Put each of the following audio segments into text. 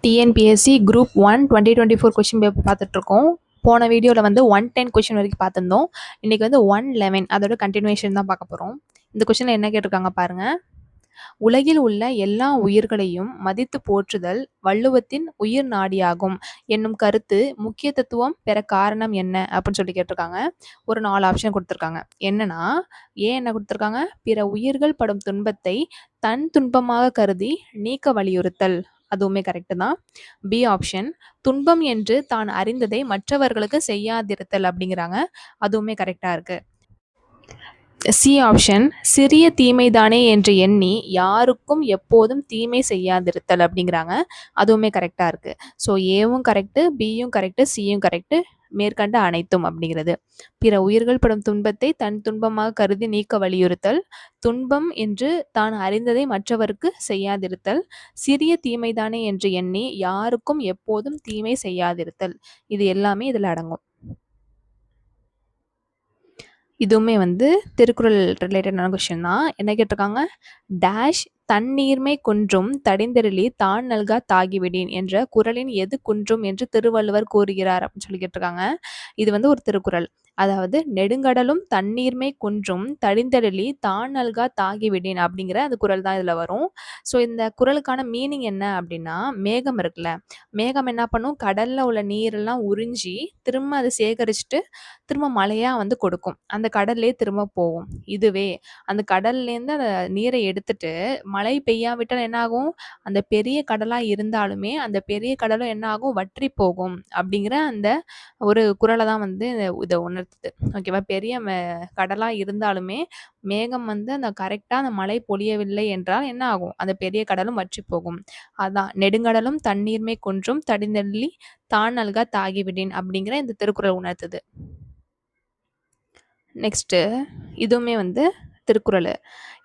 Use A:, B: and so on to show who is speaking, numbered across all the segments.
A: TNPSC group 1 2024 question paper பார்த்துட்ருக்கோம். போன வீடியோவில் வந்து 110 கொஷின் வரைக்கும் பார்த்துருந்தோம். இன்றைக்கி வந்து 111 அதோட கண்டினியூஷன் தான் பார்க்க போகிறோம். இந்த கொஷினில் என்ன கேட்டிருக்காங்க பாருங்கள். உலகில் உள்ள எல்லா உயிர்களையும் மதித்து போற்றுதல் வள்ளுவத்தின் உயிர் நாடியாகும் என்னும் கருத்து முக்கிய தத்துவம் பெற காரணம் என்ன அப்படின்னு சொல்லி கேட்டிருக்காங்க. ஒரு 4 ஆப்ஷன் கொடுத்துருக்காங்க. என்னன்னா, என்ன கொடுத்துருக்காங்க, பிற உயிர்கள் படும் துன்பத்தை தன் துன்பமாக கருதி நீக்க வலியுறுத்தல், அதுவுமே கரெக்டு தான். பி ஆப்ஷன், துன்பம் என்று தான் அறிந்ததை மற்றவர்களுக்கு செய்யாதிருத்தல் அப்படிங்கிறாங்க, அதுவுமே கரெக்டாக இருக்குது. சி ஆப்ஷன், சிறிய தீமைதானே என்று எண்ணி யாருக்கும் எப்போதும் தீமை செய்யாதிருத்தல் அப்படிங்கிறாங்க, அதுவுமே கரெக்டாக இருக்குது. ஸோ ஏவும் கரெக்டு, பியும் கரெக்டு, சியும் கரெக்டு, மேற்கண்ட அனைத்தும் அப்படிங்கிறது. பிற உயிர்கள் படும் துன்பத்தை தன் துன்பமாக கருதி நீக்க வலியுறுத்தல், துன்பம் என்று தான் அறிந்ததை மற்றவருக்கு செய்யாதிருத்தல், சிறிய தீமைதானே என்று எண்ணி யாருக்கும் எப்போதும் தீமை செய்யாதிருத்தல், இது எல்லாமே இதில் அடங்கும். இதுவுமே வந்து திருக்குறள் ரிலேட்டடான கொஷின் தான். என்ன கேட்டிருக்காங்க, டேஷ் தண்ணீர்மை குன்றும் தடிந்தெறிலி தான் நல்கா தாகிவிடேன் என்ற குறளின் எது குன்றும் என்று திருவள்ளுவர் கூறுகிறார் அப்படின்னு சொல்லி கேட்டிருக்காங்க. இது வந்து ஒரு திருக்குறள். அதாவது, நெடுங்கடலும் தண்ணீர்மை குன்றும் தடிந்தெழிலி தான் நல்கா தாகிவிடேன் அப்படிங்கிற அந்த குறள் தான் இதில் வரும். ஸோ இந்த குறளுக்கான மீனிங் என்ன அப்படின்னா, மேகம் இருக்குல்ல, மேகம் என்ன பண்ணும், கடலில் உள்ள நீரெல்லாம் உறிஞ்சி திரும்ப அதை சேகரிச்சுட்டு திரும்ப மழையாக வந்து கொடுக்கும், அந்த கடல்லே திரும்ப போகும். இதுவே அந்த கடல்லேருந்து அந்த நீரை எடுத்துட்டு மழை பெய்யாவிட்டால் என்ன ஆகும், அந்த பெரிய கடலாக இருந்தாலுமே அந்த பெரிய கடலும் என்ன ஆகும், வற்றி போகும் அப்படிங்கிற அந்த ஒரு குறளை தான் வந்து இதை உணர்த்துது. ஓகேவா, பெரிய கடலாக இருந்தாலுமே மேகம் வந்து அந்த கரெக்டாக அந்த மழை பொழியவில்லை என்றால் என்ன ஆகும், அந்த பெரிய கடலும் வற்றி போகும். அதான் நெடுங்கடலும் தண்ணீர்மை குன்றும் தடிந்தெள்ளி தான் நல்கா தாகிவிடேன் அப்படிங்கிற இந்த திருக்குறள் உணர்த்துது. நெக்ஸ்ட்டு இதுவுமே வந்து திருக்குறள்.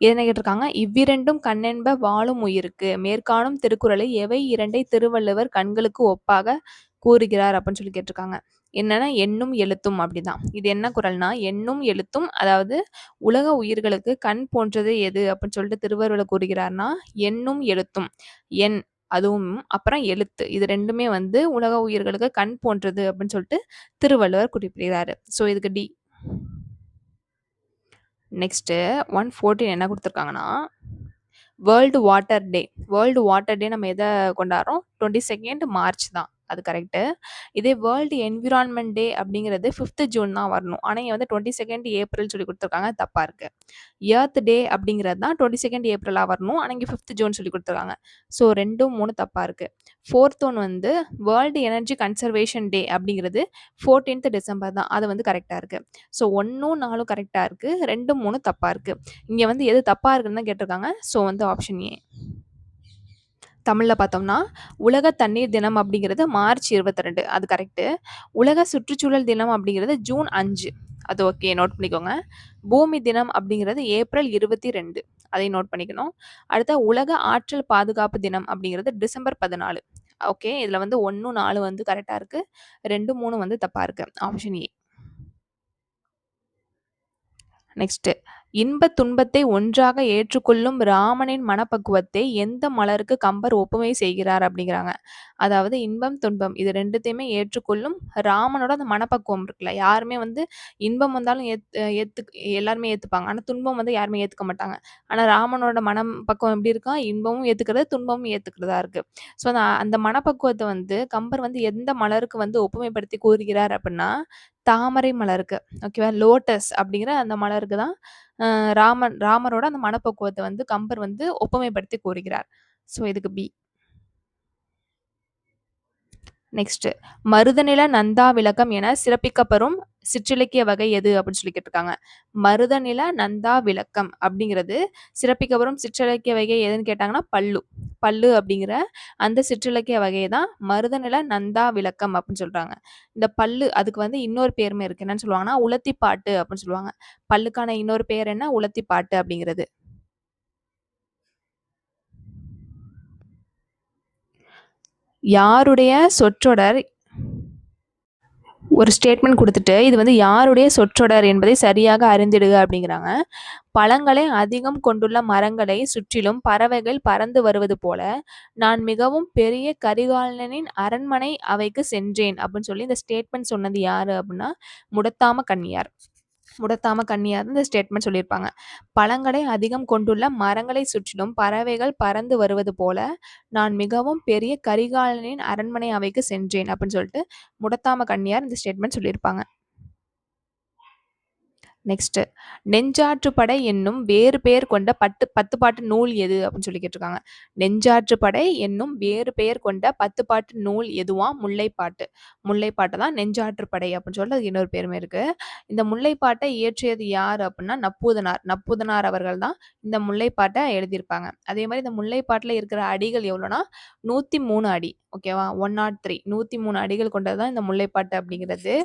A: என்ன கேட்டிருக்காங்க, இவ்விரண்டும் கண்ணென்ப வாழும் உயிருக்கு மேற்காணும் திருக்குறளை எவை இரண்டை திருவள்ளுவர் கண்களுக்கு ஒப்பாக கூறுகிறார் அப்படின்னு சொல்லி கேட்டிருக்காங்க. என்னன்னா, எண்ணும் எழுத்தும் அப்படிதான். இது என்ன குறள்னா, எண்ணும் எழுத்தும், அதாவது உலக உயிர்களுக்கு கண் போன்றது எது அப்படின்னு சொல்லிட்டு திருவள்ளுவர் கூறுகிறார்னா, எண்ணும் எழுத்தும், எண் அதுவும் அப்புறம் எழுத்து, இது ரெண்டுமே வந்து உலக உயிர்களுக்கு கண் போன்றது அப்படின்னு சொல்லிட்டு திருவள்ளுவர் குறிப்பிடுகிறாரு. ஸோ இதுக்கு டி. நெக்ஸ்ட்டு 114 என்ன கொடுத்துருக்காங்கன்னா, வேர்ல்டு வாட்டர் டே. வேர்ல்டு வாட்டர் டே நம்ம எதை கொண்டாடுறோம், 22 மார்ச் தான், அது கரெக்டு. இதே வேர்ல்டு என்விரான்மெண்ட் டே அப்படிங்கிறது 5th ஜூன் தான் வரணும். ஆனால் இங்கே வந்து 22 ஏப்ரல் சொல்லி கொடுத்துருக்காங்க, தப்பாக இருக்குது. எர்த் டே அப்படிங்கிறது தான் 22 ஏப்ரலாக வரணும், ஆனால் இங்கே 5th ஜூன் சொல்லி கொடுத்துருக்காங்க. ஸோ 2, 3 தப்பாக இருக்குது. 4th ஒன் வந்து வேர்ல்டு எனர்ஜி கன்சர்வேஷன் டே அப்படிங்கிறது 14th டிசம்பர் தான், அது வந்து கரெக்டாக இருக்குது. ஸோ 1, 4 கரெக்டாக இருக்குது, 2, 3 தப்பாக இருக்குது. இங்கே வந்து எது தப்பாக இருக்குன்னு தான் கேட்டிருக்காங்க. ஸோ வந்து ஆப்ஷன் ஏ. தமிழில் பார்த்தோம்னா, உலக தண்ணீர் தினம் அப்படிங்கிறது மார்ச் 22, அது கரெக்டு. உலக சுற்றுச்சூழல் தினம் அப்படிங்கிறது ஜூன் 5, அது ஓகே, நோட் பண்ணிக்கோங்க. பூமி தினம் அப்படிங்கிறது ஏப்ரல் 22, அதை நோட் பண்ணிக்கணும். அடுத்த உலக ஆற்றல் பாதுகாப்பு தினம் அப்படிங்கிறது டிசம்பர் 14. ஓகே, இதில் வந்து 1, 4 வந்து கரெக்டாக இருக்குது, 2, 3 வந்து தப்பாக இருக்குது, ஆப்ஷன் ஏ. நெக்ஸ்ட்டு, இன்ப துன்பத்தை ஒன்றாக ஏற்றுக்கொள்ளும் ராமனின் மனப்பக்குவத்தை எந்த மலருக்கு கம்பர் ஒப்புமை செய்கிறார் அப்படிங்கிறாங்க. அதாவது இன்பம் துன்பம் இது ரெண்டுத்தையுமே ஏற்றுக்கொள்ளும் ராமனோட அந்த மனப்பக்குவம் இருக்குல்ல, யாருமே வந்து இன்பம் வந்தாலும் எல்லாருமே ஏற்றுப்பாங்க, ஆனால் துன்பம் வந்து யாருமே ஏற்றுக்க மாட்டாங்க. ஆனால் ராமனோட மனம் பக்குவம் எப்படி இருக்கா, இன்பமும் ஏற்றுக்கிறது துன்பமும் ஏற்றுக்கிறதா இருக்குது. ஸோ அந்த மனப்பக்குவத்தை வந்து கம்பர் வந்து எந்த மலருக்கு வந்து ஒப்புமைப்படுத்தி கூறுகிறார் அப்படின்னா, தாமரை மலருக்கு. ஓகேவா, லோட்டஸ் அப்படிங்கிற அந்த மலருக்கு தான் ராமரோட அந்த மனப்பக்குவத்தை வந்து கம்பர் வந்து ஒப்புமைப்படுத்தி கூறுகிறார். ஸோ இதுக்கு பி. நெக்ஸ்ட், மருதநில நந்தா விளக்கம் என சிறப்பிக்கப்பெறும் சிற்றிலக்கிய வகை எது அப்படின்னு சொல்லி கேட்டிருக்காங்க. மருதநில நந்தா விளக்கம் அப்படிங்கிறது சிறப்பிக்கப்பெறும் சிற்றிலக்கிய வகை எதுன்னு கேட்டாங்கன்னா பல்லு. பல்லு அப்படிங்கிற அந்த சிற்றிலக்கிய வகையை தான் மருதநில நந்தா விளக்கம் அப்படின்னு சொல்றாங்க. இந்த பல்லு அதுக்கு வந்து இன்னொரு பேருமே இருக்கு, என்னன்னு சொல்லுவாங்கன்னா உலத்திப்பாட்டு அப்படின்னு சொல்லுவாங்க. பல்லுக்கான இன்னொரு பேர் என்ன, உலத்திப்பாட்டு அப்படிங்கிறது. யாருடைய சொற்றொடர் ஒரு ஸ்டேட்மெண்ட் கொடுத்துட்டு இது வந்து யாருடைய சொற்றொடர் என்பதை சரியாக அறிந்திடுக அப்படிங்கிறாங்க. பழங்களை அதிகம் கொண்டுள்ள மரங்களை சுற்றிலும் பறவைகள் பறந்து வருவது போல நான் மிகவும் பெரிய கரிகாலனின் அரண்மனை அவைக்கு சென்றேன் அப்படின்னு சொல்லி இந்த ஸ்டேட்மெண்ட் சொன்னது யாரு அப்படின்னா முடத்தாம கன்னியார். முடத்தாம கன்னியார் இந்த ஸ்டேட்மெண்ட் சொல்லியிருப்பாங்க. பழங்களை அதிகம் கொண்டுள்ள மரங்களை சுற்றிலும் பறவைகள் பறந்து வருவது போல நான் மிகவும் பெரிய கரிகாலனின் அரண்மனை அவைக்கு சென்றேன் அப்படின்னு சொல்லிட்டு முடத்தாம கன்னியார் இந்த ஸ்டேட்மெண்ட் சொல்லியிருப்பாங்க. நெக்ஸ்ட் நெஞ்சாற்றுப்படை என்னும் வேறு பெயர் கொண்ட 10 பாட்டு நூல் எது அப்படின்னு சொல்லி கேட்டிருக்காங்க. நெஞ்சாற்றுப்படை என்னும் வேறு பெயர் கொண்ட 10 பாட்டு நூல் எதுவாம்? முல்லைப்பாட்டு. முல்லைப்பாட்டு தான் நெஞ்சாற்றுப்படை அப்படின்னு சொல்லிட்டு அதுக்கு இன்னொரு பேருமே இருக்கு. இந்த முல்லைப்பாட்டை இயற்றியது யார் அப்படின்னா நப்பூதனார். நப்பூதனார் அவர்கள் தான் இந்த முல்லைப்பாட்டை எழுதியிருப்பாங்க. அதே மாதிரி இந்த முல்லைப்பாட்டில் இருக்கிற அடிகள் எவ்வளோனா 103 அடி. ஓகேவா? 103 103 அடிகள் கொண்டது தான் இந்த முல்லைப்பாட்டு அப்படிங்கிறது.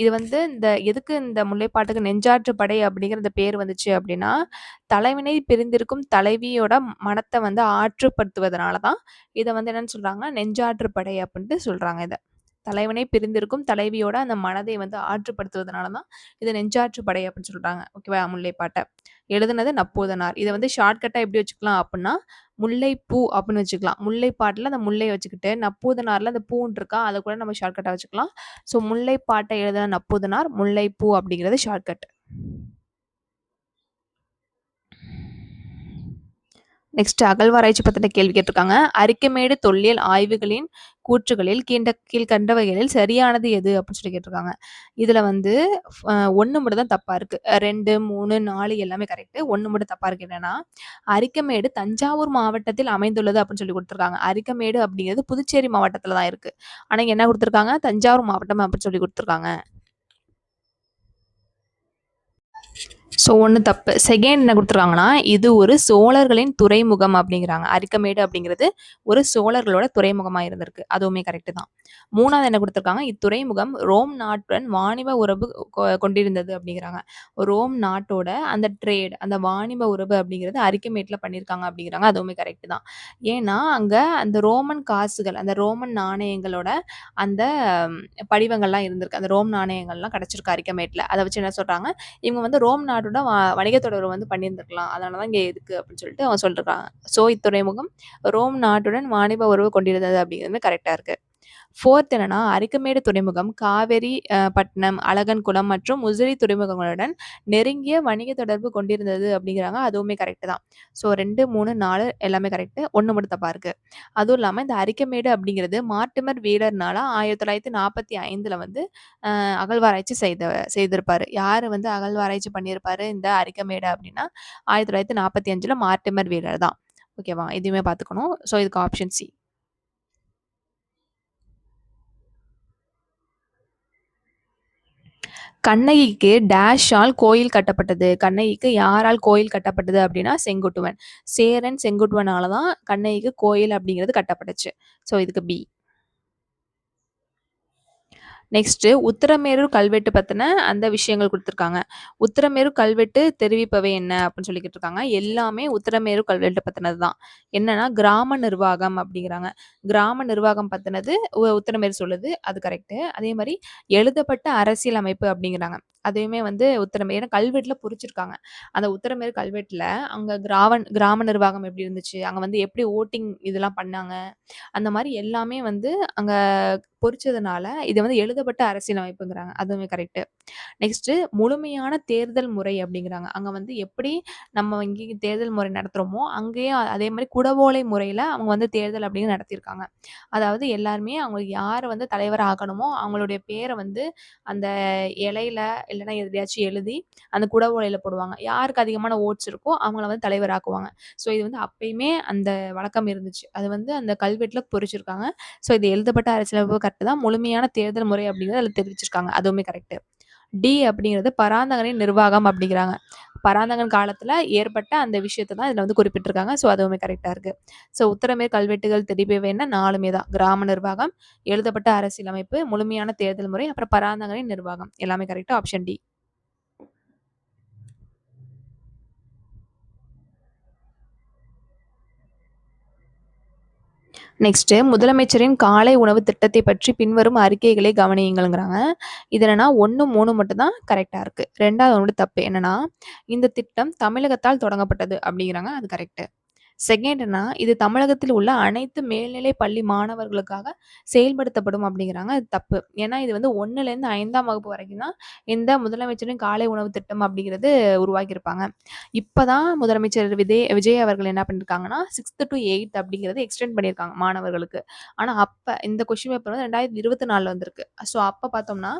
A: இது வந்து எதுக்கு இந்த முல்லைப்பாட்டுக்கு நெஞ்சாற்றுப்படை அப்படிங்கிற இந்த பேர் வந்துச்சு அப்படின்னா தலைவினை பிரிந்திருக்கும் தலைவியோட மனத்தை வந்து ஆற்றுப்படுத்துவதனால தான் இதை வந்து என்னன்னு சொல்றாங்க நெஞ்சாற்றுப்படை அப்படின்ட்டு சொல்றாங்க. இதை தலைவனை பிரிந்திருக்கும் தலைவியோட அந்த மனதை வந்து ஆற்றுப்படுத்துவதனால தான் இது நெஞ்சாற்றுப்படை அப்படின்னு சொல்றாங்க. ஓகேவா? முல்லைப்பாட்டை எழுதுனது நப்பூதனார். இதை வந்து ஷார்ட்கட்டாக எப்படி வச்சுக்கலாம் அப்படின்னா முல்லைப்பூ அப்படின்னு வச்சுக்கலாம். முல்லைப்பாட்டில் அந்த முல்லை வச்சுக்கிட்டு நப்பூதனாரில் அந்த பூன்னு இருக்கா அதை கூட நம்ம ஷார்ட்கட்டாக வச்சுக்கலாம். ஸோ முல்லைப்பாட்டை எழுதின நப்பூதனார், முல்லைப்பூ அப்படிங்கிறது ஷார்ட்கட். நெக்ஸ்ட் அகழ்வாராய்ச்சி பத்தின கேள்வி கேட்டிருக்காங்க. அரிக்கமேடு தொல்லியல் ஆய்வுகளின் கூற்றுகளில் கீழ்கண்டவைகளில் சரியானது எது அப்படின்னு சொல்லி கேட்டிருக்காங்க. இதுல வந்து 1 மட்டும் தான் தப்பா இருக்கு. 2, 3, 4 எல்லாமே கரெக்ட். 1 மட்டும் தப்பா இருக்கு. என்னன்னா அரிக்கமேடு தஞ்சாவூர் மாவட்டத்தில் அமைந்துள்ளது அப்படின்னு சொல்லி கொடுத்துருக்காங்க. அரிக்கமேடு அப்படிங்கிறது புதுச்சேரி மாவட்டத்துல தான் இருக்கு. ஆனா என்ன கொடுத்துருக்காங்க? தஞ்சாவூர் மாவட்டம் அப்படின்னு சொல்லி கொடுத்துருக்காங்க. ஸோ 1 தப்பு. செகண்ட் என்ன கொடுத்துருக்காங்கன்னா இது ஒரு சோழர்களின் துறைமுகம் அப்படிங்கிறாங்க. அரிக்கமேடு அப்படிங்கிறது ஒரு சோழர்களோட துறைமுகமாக இருந்திருக்கு. அதுவுமே கரெக்டு தான். 3வது என்ன கொடுத்துருக்காங்க? இத்துறைமுகம் ரோம் நாட்டுடன் வாணிப உறவு கொண்டிருந்தது அப்படிங்கிறாங்க. ரோம் நாட்டோட அந்த ட்ரேட் அந்த வாணிப உறவு அப்படிங்கிறது அரிக்கமேட்டில் பண்ணியிருக்காங்க அப்படிங்கிறாங்க. அதுவுமே கரெக்டு தான். ஏன்னா அங்கே அந்த ரோமன் காசுகள் அந்த ரோமன் நாணயங்களோட அந்த படிவங்கள்லாம் இருந்திருக்கு. அந்த ரோம் நாணயங்கள்லாம் கிடச்சிருக்கு அரிக்கமேட்டில். அதை வச்சு என்ன சொல்கிறாங்க இவங்க வந்து ரோம் நாட்டோட வணிக தொடர்பு வந்து பண்ணியிருந்திருக்கலாம். அதனால தான் இங்கே இருக்கு அப்படின்னு சொல்லிட்டு அவங்க சொல்லிருக்காங்க. ஸோ இத்துறைமுகம் ரோம் நாட்டுடன் வாணிப உறவு கொண்டிருந்தது அப்படிங்கிறது கரெக்டாக இருக்கு. 4th என்னன்னா அரிக்கமேடு துறைமுகம் காவேரி பட்டினம் அழகன்குளம் மற்றும் உசிரி துறைமுகங்களுடன் நெருங்கிய வணிக தொடர்பு கொண்டிருந்தது அப்படிங்கிறாங்க. அதுவுமே கரெக்ட் தான். ஸோ 2, 3, 4 எல்லாமே கரெக்ட். 1 மட்டும் தப்பா இருக்கு. அதுவும் இல்லாமல் இந்த அரிக்கமேடு அப்படிங்கிறது மார்ட்டிமர் வீரர்னால 1945 வந்து அகழ்வாராய்ச்சி செய்திருப்பாரு. யார் வந்து அகழ்வாராய்ச்சி பண்ணியிருப்பாரு இந்த அரிக்கமேடு அப்படின்னா 1945 மார்ட்டிமர் வீரர் தான். ஓகேவா? இதுவுமே பார்த்துக்கணும். ஸோ இதுக்கு ஆப்ஷன் சி. கண்ணகிக்கு டேஷால் கோயில் கட்டப்பட்டது. கண்ணகிக்கு யாரால் கோயில் கட்டப்பட்டது அப்படின்னா செங்குட்டுவன். சேரன் செங்குட்டுவனால தான் கண்ணகிக்கு கோயில் அப்படிங்கிறது கட்டப்பட்டுச்சு. ஸோ இதுக்கு பி. நெக்ஸ்ட் உத்திரமேரூர் கல்வெட்டு பத்தின அந்த விஷயங்கள் கொடுத்துருக்காங்க. உத்திரமேரூர் கல்வெட்டு தெரிவிப்பவை என்ன அப்படின்னு சொல்லி கேட்டிருக்காங்க. எல்லாமே உத்திரமேரூர் கல்வெட்டு பத்தினது தான். என்னன்னா கிராம நிர்வாகம் அப்படிங்கிறாங்க. கிராம நிர்வாகம் பத்தினது உத்திரமேரூர் சொல்லுது. அது கரெக்ட். அதே மாதிரி எழுதப்பட்ட அரசியல் அமைப்பு அப்படிங்கிறாங்க. அதையுமே வந்து உத்திரமேரூர் ஏன்னா கல்வெட்டுல பொறிச்சிருக்காங்க. அந்த உத்திரமேரூர் கல்வெட்டுல அங்க கிராம நிர்வாகம் எப்படி இருந்துச்சு, அங்க வந்து எப்படி ஓட்டிங் இதெல்லாம் பண்ணாங்க, அந்த மாதிரி எல்லாமே வந்து அங்க பொறிச்சதுனால இது வந்து எழுதப்பட்ட அரசியல் அமைப்புங்கிறாங்க. அதுவுமே கரெக்ட். நெக்ஸ்ட் முழுமையான தேர்தல் முறை அப்படிங்கிறாங்க. அங்க வந்து எப்படி நம்ம இங்கே தேர்தல் முறை நடத்துறோமோ அங்கேயே அதே மாதிரி குடவோலை முறையில அவங்க வந்து தேர்தல் அப்படின்னு நடத்தியிருக்காங்க. அதாவது எல்லாருமே அவங்க யார் வந்து தலைவர் ஆகணுமோ அவங்களுடைய பேரை வந்து அந்த இலையில இல்லைன்னா எதையாச்சும் எழுதி அந்த குடவோலையில போடுவாங்க. யாருக்கு அதிகமான ஓட்ஸ் இருக்கோ அவங்கள வந்து தலைவர் ஆக்குவாங்க. ஸோ இது வந்து அப்பயுமே அந்த வழக்கம் இருந்துச்சு. அது வந்து அந்த கல்வெட்டுல பொறிச்சிருக்காங்க. ஸோ இது எழுதப்பட்ட அரசியலமைப்பு கரெக்ட் தான். முழுமையான தேர்தல் முறை அப்படிங்கிறது அதில் தெரிவிச்சிருக்காங்க. அதுவுமே கரெக்ட். டி அப்படிங்கிறது பராந்தகனின் நிர்வாகம் அப்படிங்கிறாங்க. பராந்தகன் காலத்துல ஏற்பட்ட அந்த விஷயத்தை தான் இதுல வந்து குறிப்பிட்டிருக்காங்க. ஸோ அதுவுமே கரெக்டா இருக்கு. ஸோ உத்தரமேற் கல்வெட்டுகள் தெரிவிப்பவைன்னா 4மே தான். கிராம நிர்வாகம், எழுதப்பட்ட அரசியலமைப்பு, முழுமையான தேர்தல் முறை, அப்புறம் பராந்தகனின் நிர்வாகம் எல்லாமே கரெக்டா. Option D. நெக்ஸ்ட் முதலமைச்சரின் காலை உணவு திட்டத்தை பற்றி பின்வரும் அறிக்கைகளை கவனியுங்கள்ங்கிறாங்க. இது என்னன்னா 1, 3 மட்டும் தான் கரெக்டா இருக்கு. 2வது ஒன்று தப்பு. என்னன்னா இந்த திட்டம் தமிழகத்தால் தொடங்கப்பட்டது அப்படிங்கிறாங்க. அது கரெக்ட். செகண்ட்னா இது தமிழகத்தில் உள்ள அனைத்து மேல்நிலை பள்ளி மாணவர்களுக்காக செயல்படுத்தப்படும் அப்படிங்கிறாங்க. அது தப்பு. ஏன்னா இது வந்து 1லேருந்து 5ஆம் வகுப்பு வரைக்கும் தான் இந்த முதலமைச்சரின் காலை உணவு திட்டம் அப்படிங்கிறது உருவாக்கியிருப்பாங்க. இப்பதான் முதலமைச்சர் விஜய் அவர்கள் என்ன பண்ணியிருக்காங்கன்னா 6th to 8th அப்படிங்கிறது எக்ஸ்டெண்ட் பண்ணியிருக்காங்க மாணவர்களுக்கு. ஆனா அப்ப இந்த கொஸ்டின் பேப்பர் வந்து 2024ல வந்திருக்கு. ஸோ அப்ப பார்த்தோம்னா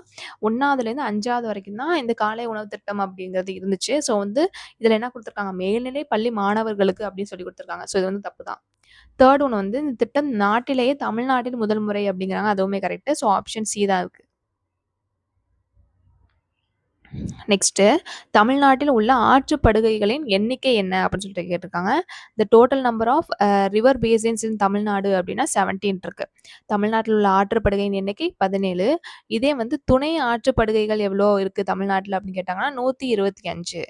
A: 1வதுலேருந்து 5வது வரைக்கும் தான் இந்த காலை உணவு திட்டம் அப்படிங்கிறது இருந்துச்சு. ஸோ வந்து இதுல என்ன குடுத்துருக்காங்க, மேல்நிலை பள்ளி மாணவர்களுக்கு அப்படின்னு சொல்லி குடுத்துருக்காங்க. ஸோ இது வந்து தப்பு தான். 3rd ஒன் வந்து இந்த திட்டம் நாட்டிலேயே தமிழ்நாட்டில் முதல் முறை அப்படிங்கிறாங்க. அதுவுமே கரெக்ட். ஸோ ஆப்ஷன் சி தான் இருக்கு. நெக்ஸ்ட் தமிழ்நாட்டில் உள்ள ஆற்றுப்படுகைகளின் எண்ணிக்கை என்ன அப்படின்னு சொல்லிட்டு கேட்டிருக்காங்க. The total number of river basins in Tamil Nadu அப்படின்னா 17 இருக்கு. தமிழ்நாட்டில் உள்ள ஆற்றுப்படுகையின் எண்ணிக்கை 17. இதே வந்து துணை ஆற்றுப்படுகைகள் எவ்வளோ இருக்கு தமிழ்நாட்டில் அப்படின்னு கேட்டாங்கன்னா 125.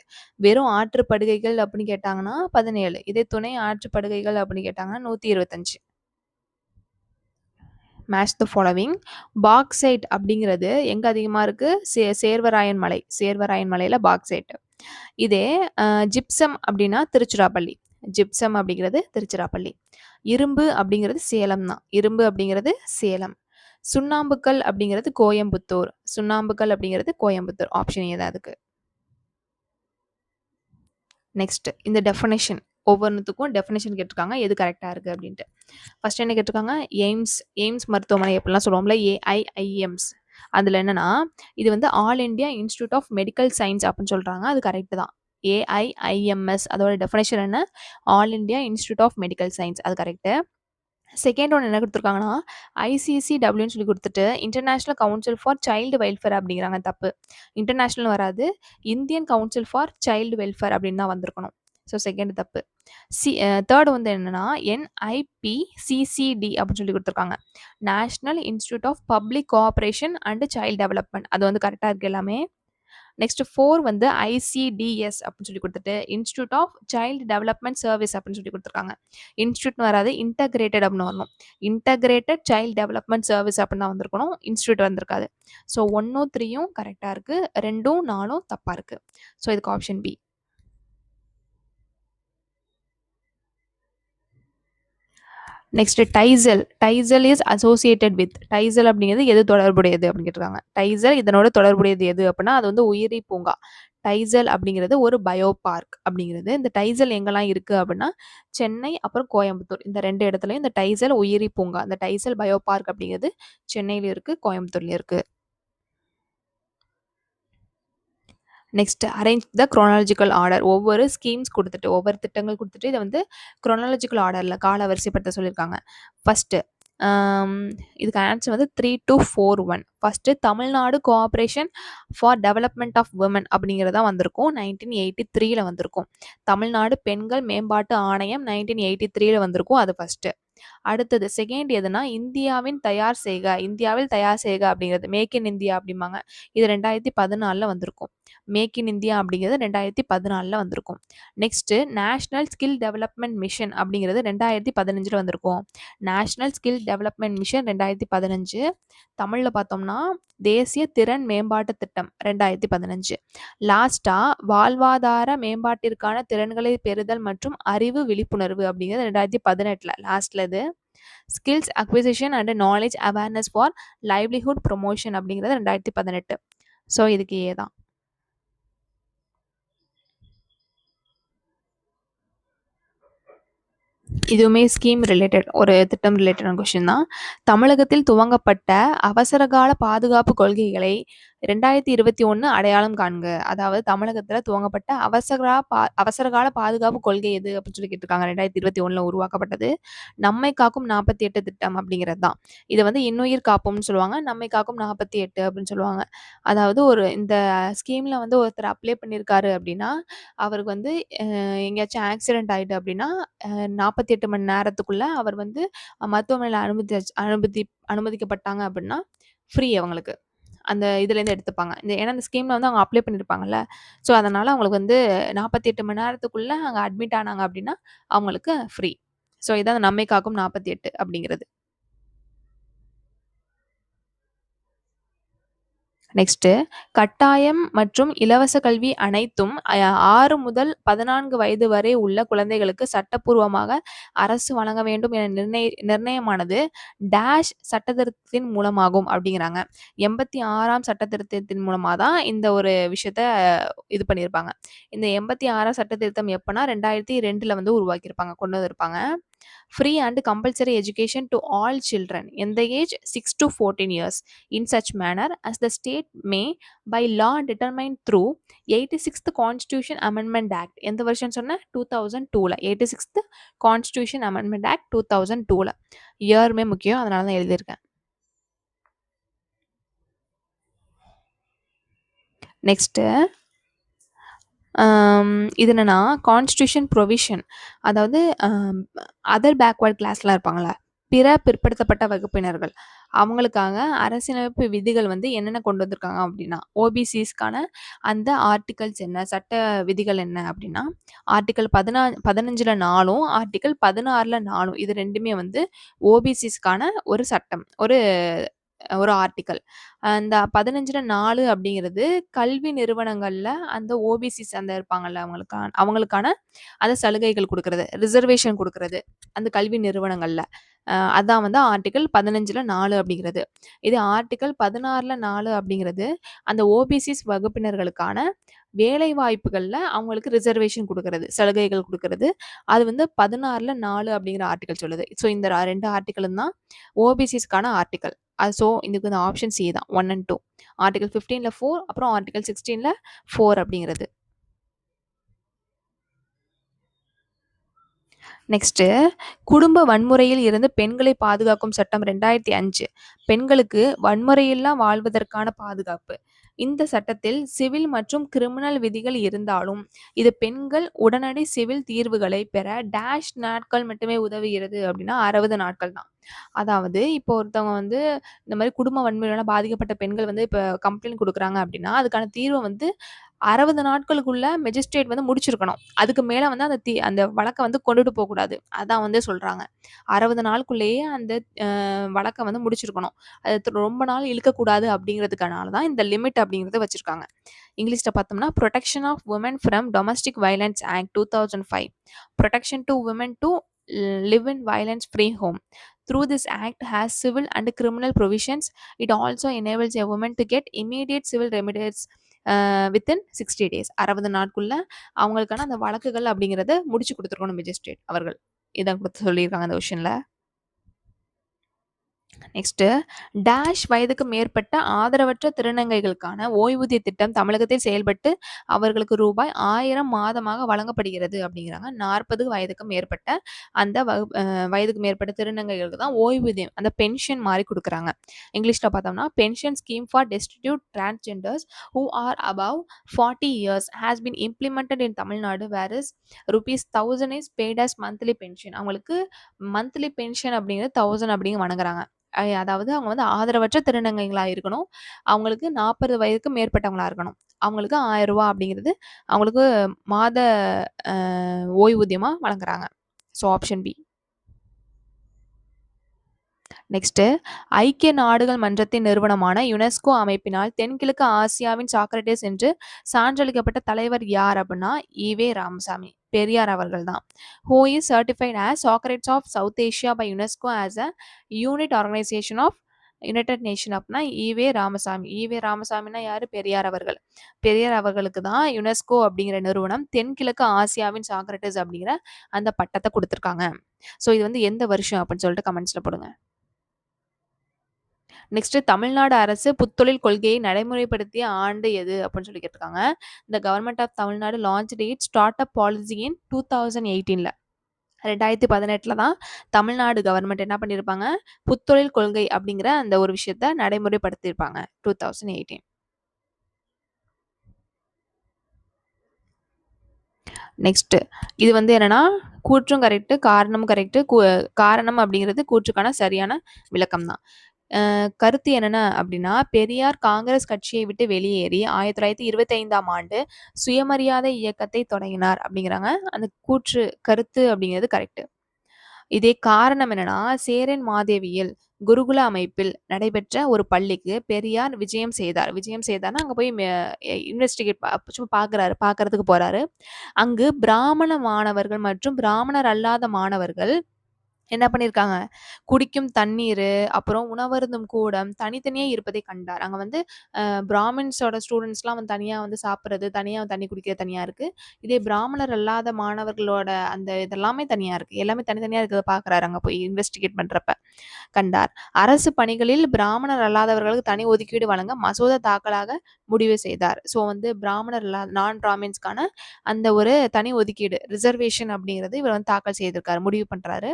A: வெறும் ஆற்றுப்படுகைகள் அப்படின்னு கேட்டாங்கன்னா 17. இதே துணை ஆற்றுப்படுகைகள் அப்படின்னு கேட்டாங்கன்னா 125. Match the following. பாக்சைட் அப்படிங்கிறது எங்க அதிகமா இருக்கு? சேர்வராயன் மலை. சேர்வராயன் மலையில பாக்சைட். இதே ஜிப்சம் அப்படின்னா திருச்சிராப்பள்ளி. ஜிப்சம் அப்படிங்கிறது திருச்சிராப்பள்ளி. இரும்பு அப்படிங்கிறது சேலம் தான். இரும்பு அப்படிங்கிறது சேலம். சுண்ணாம்புக்கல் அப்படிங்கிறது கோயம்புத்தூர். சுண்ணாம்புக்கல் அப்படிங்கிறது கோயம்புத்தூர். ஆப்ஷன் ஏ தான் அதுக்கு. நெக்ஸ்ட் இந்த டெஃபனேஷன் ஒவ்வொன்றுத்துக்கும் டெஃபனேஷன் கேட்டிருக்காங்க. எது கரெக்டாக இருக்குது அப்படின்ட்டு. ஃபர்ஸ்ட் என்ன கேட்டிருக்காங்க, எய்ம்ஸ் மருத்துவமனை எப்படிலாம் சொல்லுவோம்ல, ஏஐஐஎம்ஸ். அதில் என்னன்னா இது வந்து all India Institute of Medical Science அப்படின்னு சொல்கிறாங்க. அது கரெக்டு தான். ஏஐஐஎம்எஸ் அதோட டெஃபனேஷன் என்ன, all India Institute of Medical Science. அது கரெக்டு. செகண்ட் ஒன்று என்ன கொடுத்துருக்காங்கன்னா ஐசிசிடபிள்யூன்னு சொல்லி கொடுத்துட்டு international council for child welfare அப்படிங்கிறாங்க. தப்பு. இன்டர்நேஷ்னல் வராது, Indian council for child welfare அப்படின்னு தான் வந்திருக்கணும். ஸோ செகண்ட் தப்பு. தேர்ட் வந்து என்னன்னா NIPCCD அப்படின்னு சொல்லி கொடுத்துருக்காங்க. National institute of public cooperation and child development. அது வந்து கரெக்டாக இருக்கு எல்லாமே. நெக்ஸ்ட் 4 வந்து ICDS அப்படின்னு சொல்லி கொடுத்துட்டு institute of child development service அப்படின்னு சொல்லி கொடுத்துருக்காங்க. இன்ஸ்டியூட் வராது, இன்டகிரேட்டட் அப்படின்னு வரணும். இன்டகிரேட்டட் சைல்டு டெவலப்மெண்ட் சர்வீஸ் அப்படின்னு தான் வந்திருக்கணும். இன்ஸ்டியூட் வந்திருக்காது. ஸோ 1ம் 3ம் கரெக்டாக இருக்குது, 2ம் 4ம் தப்பாக இருக்குது. ஸோ இதுக்கு ஆப்ஷன் பி. நெக்ஸ்ட் டைசல் இஸ் அசோசியேட்டட் வித். டைசல் அப்படிங்கிறது எது தொடர்புடையது அப்படின்னு கேட்டிருக்காங்க. டைசல் இதனோட தொடர்புடையது எது அப்படின்னா அது வந்து உயிரி பூங்கா. டைசல் அப்படிங்கிறது ஒரு பயோ பார்க் அப்படிங்கிறது. இந்த டைசல் எங்கெல்லாம் இருக்கு அப்படின்னா சென்னை அப்புறம் கோயம்புத்தூர், இந்த 2 இடத்துலையும் இந்த டைசல் உயிரி பூங்கா, இந்த டைசல் பயோ பார்க் அப்படிங்கிறது சென்னையில இருக்கு, கோயம்புத்தூர்ல இருக்கு. நெக்ஸ்ட் அரேஞ்ச் த குரோனாலஜிக்கல் ஆர்டர். ஒவ்வொரு ஸ்கீம்ஸ் கொடுத்துட்டு ஒவ்வொரு திட்டங்கள் கொடுத்துட்டு இதை வந்து குரோனாலஜிக்கல் ஆர்டரில் கால வரிசைப்படுத்த சொல்லியிருக்காங்க. ஃபஸ்ட்டு இதுக்கு ஆன்சர் வந்து 3, 2, 4, 1. First Tamil Nadu cooperation for development of women அப்படிங்கிறதா வந்திருக்கும். 1983ல் வந்திருக்கும். தமிழ்நாடு பெண்கள் மேம்பாட்டு ஆணையம் 1983ல் வந்திருக்கும். அது ஃபஸ்ட்டு. அடுத்தது செகண்ட் எதுனா இந்தியாவில் தயார் செய்க அப்படிங்கிறது மேக் இன் இந்தியா அப்படிம்பாங்க. இது 2014ல் வந்திருக்கும். மேக் இன் இந்தியா அப்படிங்கிறது 2014ல் வந்திருக்கும். Next national skill development mission அப்படிங்கிறது 2015ல் வந்திருக்கும். National skill development mission 2015. தமிழில் பார்த்தோம்னா தேசிய திறன் மேம்பாட்டு திட்டம் 2015. லாஸ்டா வாழ்வாதார மேம்பாட்டிற்கான திறன்களை பெறுதல் மற்றும் அறிவு விழிப்புணர்வு அப்படிங்கிறது 2018ல் லாஸ்ட்ல. இது skills acquisition and knowledge awareness for livelihood promotion அப்படிங்கிறது 2018. ஸோ இதுக்கு ஏ தான். இதுவுமே ஸ்கீம் ரிலேட்டட், ஒரு திட்டம் ரிலேட்டடான கொஸ்டின் தான். தமிழகத்தில் துவங்கப்பட்ட அவசரகால பாதுகாப்பு கொள்கைகளை 2021 அடையாளம் காண்க. அதாவது தமிழகத்தில் துவங்கப்பட்ட அவசரகால பாதுகாப்பு கொள்கை எது அப்படின்னு சொல்லி கேட்டிருக்காங்க. 2021ல் உருவாக்கப்பட்டது நம்மை காக்கும் 48 திட்டம் அப்படிங்கிறது தான். இதை வந்து இன்னுயிர் காப்பும்னு சொல்லுவாங்க, நம்மை காக்கும் 48 அப்படின்னு சொல்லுவாங்க. அதாவது இந்த ஸ்கீமில் வந்து ஒருத்தர் அப்ளை பண்ணியிருக்காரு அப்படின்னா அவருக்கு வந்து எங்கேயாச்சும் ஆக்சிடென்ட் ஆகிட்டு அப்படின்னா 48 மணி நேரத்துக்குள்ள அவர் வந்து மருத்துவமனையில் அனுமதிக்கப்பட்டாங்க அப்படின்னா ஃப்ரீ அவங்களுக்கு. அந்த இதுலேருந்து எடுத்துப்பாங்க. ஏன்னா இந்த ஸ்கீமில் வந்து அவங்க அப்ளை பண்ணியிருப்பாங்கல்ல. ஸோ அதனால் அவங்களுக்கு வந்து 48 மணி நேரத்துக்குள்ளே அங்கே அட்மிட் ஆனாங்க அப்படின்னா அவங்களுக்கு ஃப்ரீ. ஸோ இதான் நம்மை காக்கும் 48 அப்படிங்கிறது. நெக்ஸ்ட்டு கட்டாயம் மற்றும் இலவச கல்வி அனைத்தும் 6 முதல் 14 வயது வரை உள்ள குழந்தைகளுக்கு சட்டப்பூர்வமாக அரசு வழங்க வேண்டும் என நிர்ணயமானது டேஷ் சட்டத்திருத்தத்தின் மூலமாகும் அப்படிங்கிறாங்க. 86ஆம் சட்டத்திருத்தத்தின் மூலமா தான் இந்த ஒரு விஷயத்த இது பண்ணியிருப்பாங்க. இந்த 86ஆம் சட்டத்திருத்தம் எப்பன்னா 2002ல வந்து உருவாக்கியிருப்பாங்க, கொண்டு வந்திருப்பாங்க. Free and compulsory education to all children in the age 6 to 14 years in such manner as the state may by law determine through 86th Constitution Amendment Act. எந்த வருஷம் சொன்ன 2002ல 86th Constitution Amendment Act 2002ல. இயருமே முக்கியம், அதனால தான் எழுதியிருக்கேன். Next இது என்னன்னா constitution provision, அதாவது அதர் பேக்வர்ட் கிளாஸ்லாம் இருப்பாங்களா, பிற பிற்படுத்தப்பட்ட வகுப்பினர்கள், அவங்களுக்காக அரசியலமைப்பு விதிகள் வந்து என்னென்ன கொண்டு வந்திருக்காங்க அப்படின்னா, ஓபிசிஸ்க்கான அந்த ஆர்டிகல்ஸ் என்ன, சட்ட விதிகள் என்ன அப்படின்னா, ஆர்டிகல் 15ல் 4ம் ஆர்டிகல் 16ல் 4ம் இது ரெண்டுமே வந்து ஓபிசிஸ்க்கான ஒரு சட்டம், ஒரு ஆர்டிக்கல். அந்த 15ல் 4 அப்படிங்கிறது கல்வி நிறுவனங்கள்ல அந்த ஓபிசிஸ் அந்த இருப்பாங்கல்ல அவங்களுக்கான அந்த சலுகைகள் குடுக்குறது, ரிசர்வேஷன் குடுக்குறது அந்த கல்வி நிறுவனங்கள்ல. அதான் வந்து ஆர்டிக்கல் 15ல் 4 அப்படிங்கிறது. இது ஆர்டிக்கல் 16ல் 4 அப்படிங்கிறது அந்த ஓபிசிஸ் வகுப்பினர்களுக்கான வேலை வாய்ப்புகள்ல அவங்களுக்கு ரிசர்வேஷன் குடுக்குறது, சலுகைகள் குடுக்குறது. அது வந்து 16ல் 4 அப்படிங்கிற ஆர்டிக்கல் சொல்லுது. ஸோ இந்த 2 ஆர்டிக்கலும் தான் ஓபிசிஸ்க்கான ஆர்டிக்கல். ஸோ இதுக்கு வந்து ஆப்ஷன் சி தான் 1 and 2. ஆர்டிகல் 15ல 4, அப்புறம் ஆர்டிகல் 16ல 4 அப்படிங்கிறது. நெக்ஸ்ட்டு குடும்ப வன்முறையில் இருந்து பெண்களை பாதுகாக்கும் சட்டம் 2005. பெண்களுக்கு வன்முறையில்லா வாழ்வதற்கான பாதுகாப்பு. இந்த சட்டத்தில் சிவில் மற்றும் கிரிமினல் விதிகள் இருந்தாலும் இது பெண்கள் உடனடி சிவில் தீர்வுகளை பெற டேஷ் நாட்கள் மட்டுமே உதவுகிறது அப்படின்னா 60 நாட்கள் தான். அதாவது இப்போ ஒருத்தவங்க வந்து இந்த மாதிரி குடும்ப வன்முறையால பாதிக்கப்பட்ட பெண்கள் வந்து இப்போ கம்ப்ளைண்ட் கொடுக்குறாங்க அப்படின்னா அதுக்கான தீர்வை வந்து 60 நாட்களுக்குள்ள மெஜிஸ்ட்ரேட் வந்து முடிச்சிருக்கணும். அதுக்கு மேல வந்து அந்த வழக்க வந்து கொண்டுட்டு போகக்கூடாது. அதான் வந்து சொல்றாங்க. 60 நாளுக்குள்ளேயே அந்த வழக்க வந்து முடிச்சிருக்கணும். அது ரொம்ப நாள் இழுக்கக்கூடாது அப்படிங்கிறதுக்கானால தான் இந்த லிமிட் அப்படிங்கிறத வச்சிருக்காங்க. இங்கிலீஷ்ல பார்த்தோம்னா protection of woman from domestic violence act 2005. Protection to woman to live in violence free home. Through this act has civil and criminal provisions. It also enables a woman to get immediate civil remedies within 60 days. 60 நாட்குள்ள அவங்களுக்கான அந்த வழக்குகள் அப்படிங்கிறத முடிச்சு கொடுத்துருக்கணும் magistrate அவர்கள். இதான் கொடுத்து சொல்லியிருக்காங்க அந்த கொஷின்ல. நெக்ஸ்ட்டு டேஷ் வயதுக்கு மேற்பட்ட ஆதரவற்ற திருநங்கைகளுக்கான ஓய்வூதிய திட்டம் தமிழகத்தில் செயல்பட்டு அவர்களுக்கு ரூபாய் 1000 மாதமாக வழங்கப்படுகிறது அப்படிங்கிறாங்க. 40 வயதுக்கு மேற்பட்ட அந்த வயதுக்கு மேற்பட்ட திருநங்கைகளுக்கு தான் ஓய்வூதியம் அந்த பென்ஷன் மாதிரி கொடுக்குறாங்க. இங்கிலீஷ்ல பார்த்தோம்னா pension scheme for destitute transgenders who are above 40 years has been implemented in Tamil Nadu whereas ₹1000 is paid as monthly pension. அவங்களுக்கு மந்த்லி பென்ஷன் அப்படிங்கிறது 1000 அப்படிங்க வழங்குறாங்க. அதாவது அவங்க வந்து ஆதரவற்ற திருநங்கைகளா இருக்கணும். அவங்களுக்கு 40 வயதுக்கு மேற்பட்டவங்களா இருக்கணும். அவங்களுக்கு ₹1000 அப்படிங்கிறது அவங்களுக்கு மாத ஓய்வூதியமா வழங்குறாங்க. So option B. நெக்ஸ்ட்டு ஐக்கிய நாடுகள் மன்றத்தின் நிறுவனமான யுனெஸ்கோ அமைப்பினால் தென்கிழக்கு ஆசியாவின் சாக்ரட்டிஸ் என்று சான்றளிக்கப்பட்ட தலைவர் யார் அப்படின்னா ஈவே ராமசாமி, பெரியார் அவர்கள் தான். Who is certified as Socrates of South Asia by UNESCO as a unit organisation of United Nation அப்படின்னா ஈவே ராமசாமி. ஈவே ராமசாமின்னா யாரு? பெரியார் அவர்கள். பெரியார் அவர்களுக்கு தான் யுனெஸ்கோ அப்படிங்கிற நிறுவனம் தென்கிழக்கு ஆசியாவின் சாக்ரட்டிஸ் அப்படிங்கிற அந்த பட்டத்தை கொடுத்துருக்காங்க. ஸோ இது வந்து எந்த வருஷம் அப்படின்னு சொல்லிட்டு கமெண்ட்ஸ்ல போடுங்க. நெக்ஸ்ட் தமிழ்நாடு அரசு புத்தொழில் கொள்கையை நடைமுறைப்படுத்திய ஆண்டு எது அப்படின்னு சொல்லி கேட்டிருக்காங்க. இந்த government of Tamil Nadu launch it start up policy in 2018ல 2018ல தான் தமிழ்நாடு கவர்மெண்ட் என்ன பண்ணியிருப்பாங்க, புத்தொழில் கொள்கை அப்படிங்கிற அந்த ஒரு விஷயத்த நடைமுறைப்படுத்தியிருப்பாங்க 2018. நெக்ஸ்ட் இது வந்து என்னன்னா கூற்றும் கரெக்ட், காரணமும் கரெக்ட். காரணம் அப்படிங்கிறது கூற்றுக்கான சரியான விளக்கம் தான். கருத்து என்னென்ன அப்படின்னா பெரியார் காங்கிரஸ் கட்சியை விட்டு வெளியேறி 1925ஆம் ஆண்டு சுயமரியாதை இயக்கத்தை தொடங்கினார் அப்படிங்கிறாங்க. அந்த கருத்து அப்படிங்கிறது கரெக்ட். இதே காரணம் என்னன்னா, சேரன் மாதேவியில் குருகுல அமைப்பில் நடைபெற்ற ஒரு பள்ளிக்கு பெரியார் விஜயம் செய்தார். விஜயம் செய்தார்ன்னா, அங்க போய் இன்வெஸ்டிகேட் சும்மா பார்க்கறதுக்கு போறாரு. அங்கு பிராமண மாணவர்கள் மற்றும் பிராமணர் அல்லாத மாணவர்கள் என்ன பண்ணியிருக்காங்க, குடிக்கும் தண்ணீரு, அப்புறம் உணவருந்தும் கூடம் தனித்தனியா இருப்பதை கண்டார். அங்க வந்து பிராமின்ஸோட ஸ்டூடண்ட்ஸ்லாம் வந்து தனியா வந்து சாப்பிடுறது, தனியா தண்ணி குடிக்கிறது தனியா இருக்கு. இதே பிராமணர் அல்லாத மாணவர்களோட அந்த இதெல்லாமே தனியா இருக்கு. எல்லாமே தனித்தனியா இருக்கிறத பார்க்குறாரு அங்க போய் இன்வெஸ்டிகேட் பண்றப்ப. கண்டார். அரசு பணிகளில் பிராமணர் அல்லாதவர்களுக்கு தனி ஒதுக்கீடு வழங்க மசோதா தாக்கலாக முடிவு செய்தார். ஸோ வந்து பிராமணர் நான் பிராமின்ஸ்க்கான அந்த ஒரு தனி ஒதுக்கீடு ரிசர்வேஷன் அப்படிங்கிறது இவர் வந்து தாக்கல் செய்திருக்காரு. முடிவு பண்றாரு.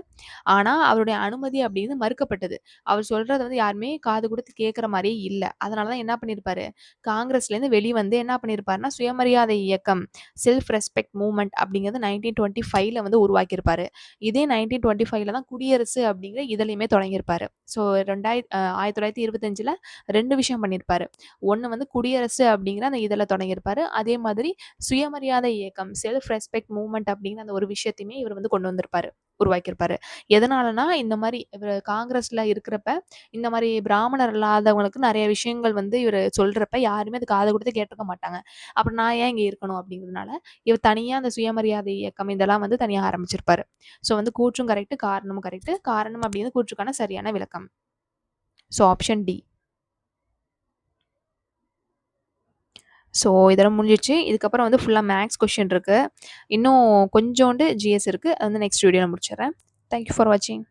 A: ஆனா, அவருடைய அனுமதி அப்படிங்கிறது மறுக்கப்பட்டது. அவர் சொல்றத வந்து யாருமே காது குடுத்து கேட்கிற மாரியே இல்ல. அதனால தான் என்ன பண்ணியிருப்பாரு, காங்கிரஸ்லேருந்து வெளிவந்து என்ன பண்ணியிருப்பாருன்னா, சுயமரியாதை இயக்கம் செல்ஃப் ரெஸ்பெக்ட் மூவ்மெண்ட் அப்படிங்கிறது 1925ல வந்து உருவாக்கியிருப்பாரு. இதே 1925ல தான் குடியரசு அப்படிங்கிற இதழையுமே தொடங்கியிருப்பாரு. ஸோ 1925ல 2 விஷயம் பண்ணியிருப்பாரு. ஒண்ணு வந்து குடியரசு அப்படிங்கிற அந்த இதழ தொடங்கியிருப்பாரு. அதே மாதிரி சுயமரியாதை இயக்கம் செல்ஃப் ரெஸ்பெக்ட் மூவ்மெண்ட் அப்படிங்கிற அந்த ஒரு விஷயத்தையுமே இவர் வந்து கொண்டு வந்திருப்பாரு. உருவாக்கியிருப்பாரு. எதனாலனா, இந்த மாரி இவரு காங்கிரஸ்ல இருக்கிறப்ப, இந்த மாரி பிராமணர் இல்லாதவங்களுக்கு நெறைய விஷயங்கள் வந்து இவரு சொல்றப்ப, யாருமே அது காது குடுத்து கேட்டுருக்க மாட்டாங்க. அப்புறம் நான் ஏன் இங்க இருக்கணும் அப்படிங்கிறதுனால, இவர் தனியா அந்த சுயமரியாதை இயக்கம் இதெல்லாம் வந்து தனியா ஆரம்பிச்சிருப்பாரு. ஸோ வந்து கூற்றும் கரெக்ட், காரணமும் கரெக்ட். காரணம் அப்படிங்கிறது கூற்றுக்கான சரியான விளக்கம். So option D. ஸோ இதெல்லாம் முடிஞ்சிருச்சு. இதுக்கப்புறம் வந்து ஃபுல்லா மேத்ஸ் கொஸ்டின் இருக்கு. இன்னும் கொஞ்சோண்டு ஜிஎஸ் இருக்கு. அது வந்து நெக்ஸ்ட் வீடியோல முடிச்சிடுறேன். தேங்க் யூ ஃபார் வாட்சிங்.